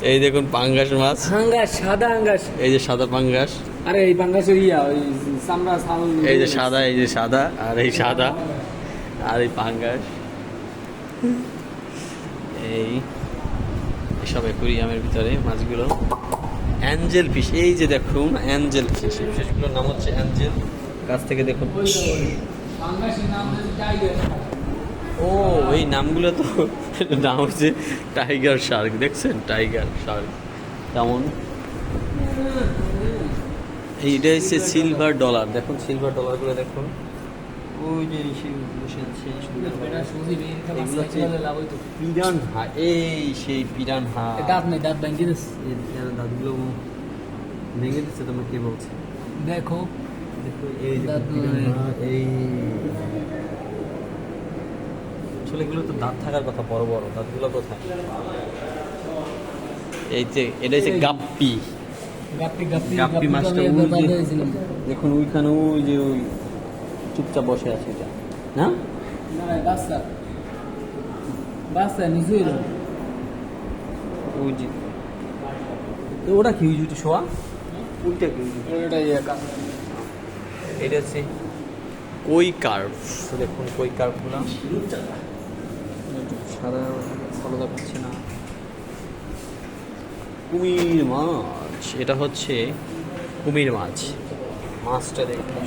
এই দেখুন পাঙ্গাস মাছ, আঙ্গাস, সাদা আঙ্গাস। এই যে সাদা পাঙ্গাস, আরে এই পাঙ্গাসের ওই চামড়া ছাল। এই যে সাদা, এই যে সাদা, আর এই সাদা, আর এই পাঙ্গাস, এই সব অ্যাকুরিয়ামের ভিতরে মাছগুলো। অ্যাঞ্জেল ফিশ, এই যে দেখুন অ্যাঞ্জেল ফিশ, এই ফিশগুলোর নাম হচ্ছে অ্যাঞ্জেল। কাছ থেকে দেখুন, পাঙ্গাসের নাম হচ্ছে টাইগার। ও এই নামগুলো তো নাম হচ্ছে টাইগার শার্ক, দেখছেন টাইগার শার্ক তেমন। এইটা হচ্ছে সিলভার ডলার, দেখুন সিলভার ডলারগুলো দেখুন, ওই যে বসে আছে এগুলো হচ্ছে পিরানহা, এই সেই পিরানহা। দাঁত নেই, দাঁত ভেঙে দিচ্ছে। দাঁতগুলো ভেঙে দিচ্ছে, তোমরা কে বলছো? দেখো দেখো এই যে দাঁত পিরানহা, এই আসলে এগুলো তো দাঁত থাকার কথা, বড় বড় দাঁতগুলো কোথায়? এই যে এটা হচ্ছে গাপ্পি, গাপ্পি গাপ্পি গাপ্পি মাছটা ওই যে দেখুন ওইখানে, ওই যে ওই চুপচাপ বসে আছে এটা না, না বাচ্চা বাচ্চা নিজেই ওই যে ওটা কি, ওই যে শোয়া ওইটা কি, ওইটাই একা। এটা হচ্ছে কই কার্ভ, দেখুন কই কার্ভগুলো সাদা ভালো দেখাচ্ছে না। কুমির মাছ, এটা হচ্ছে কুমির মাছ, মাছটা দেখুন,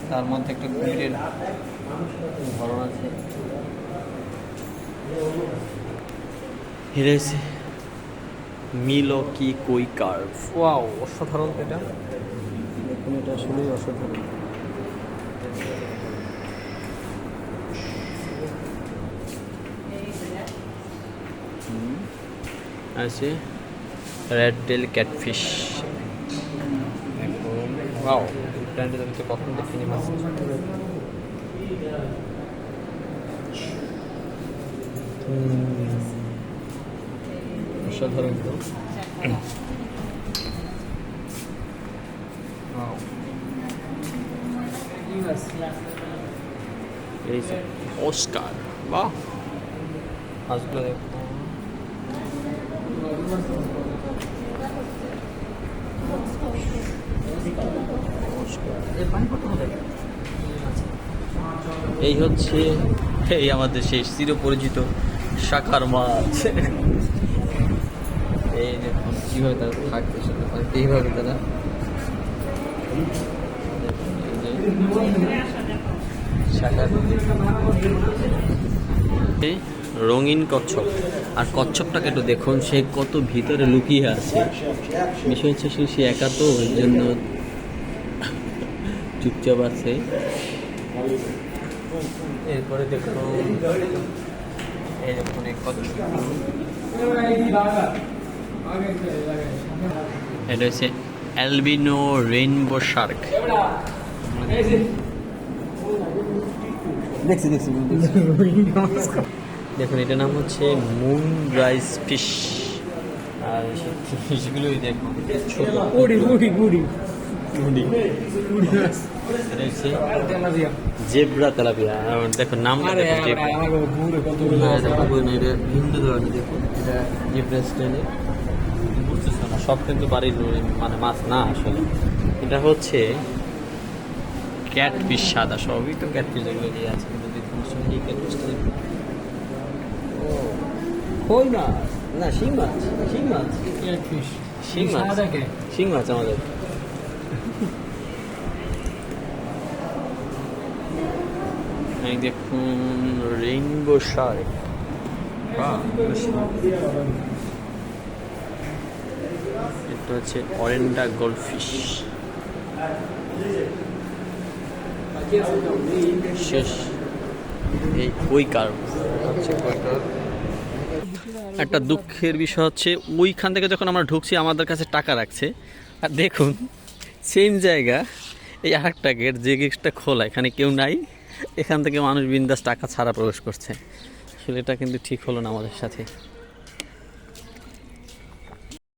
তার মধ্যে একটা কুমিরের ধরন আছে। এটা হচ্ছে মিলকি কই কার্ভ, ওয়াও অসাধারণ এটা, দেখুন এটা আসলেই অসাধারণ। আছে রেড টেল ক্যাটফিশ, ওয়াও প্ল্যান্টের ভিতরে কখন দেখিনি মাছ। অসাধারণ তো, ওয়াও এই যে অস্কার, বাহ মাছগুলো দেখো। এই হচ্ছে এই আমাদের সেই চিরপরিচিত শাখার মাছ, এই দেখুন কীভাবে তারা থাকতে, এইভাবে তারা শাখার রঙিন কচ্ছপ। আর কচ্ছপটাকে একটু দেখুন, সে কত ভিতরে লুকিয়ে আছে। বিষয় হচ্ছে সে একা, তো ওই জন্য চুপচাপ আছে। এরপরে দেখুন এই দেখুন এই কচ্ছপ, এটা হচ্ছে অ্যালবিনো রেইনবো শার্ক। দেখছি দেখুন এটার নাম হচ্ছে মুন রাইস ফিশ। আর ফিশগুলোই দেখুন ছোট, জেব্রা তেলাপিয়া, দেখুন নামটা হিন্দু ধরনের, দেখুন এটা জেব্রা স্টাইলের, বুঝতেছো না সব কিন্তু বাড়ির মানে মাছ না, আসলে এটা হচ্ছে ক্যাটফিশ, সাদা সবই তো ক্যাটফিশ এগুলো দিয়ে আছে, কিন্তু দেখুন এই ক্যাটফিশটা দেখুন, কই মাছ না, শিং মাছ, শিং মাছ, শিং মাছ, শিং মাছ আমাদের। এই দেখুন রেইনবো শার্ক, এটা হচ্ছে অরেন্ডা গোল্ডফিশ। শেষ এই কই কার্ভ হচ্ছে কই কার্ভ। একটা দুঃখের বিষয় হচ্ছে ওইখান থেকে যখন আমরা ঢুকছি আমাদের কাছে টাকা রাখছে, আর দেখুন সেম জায়গা এই আরেকটা গেট, যে গেটটা খোলা, এখানে কেউ নাই, এখান থেকে মানুষ বিন্দাস টাকা ছাড়া প্রবেশ করছে। আসলে এটা কিন্তু ঠিক হলো না আমাদের সাথে।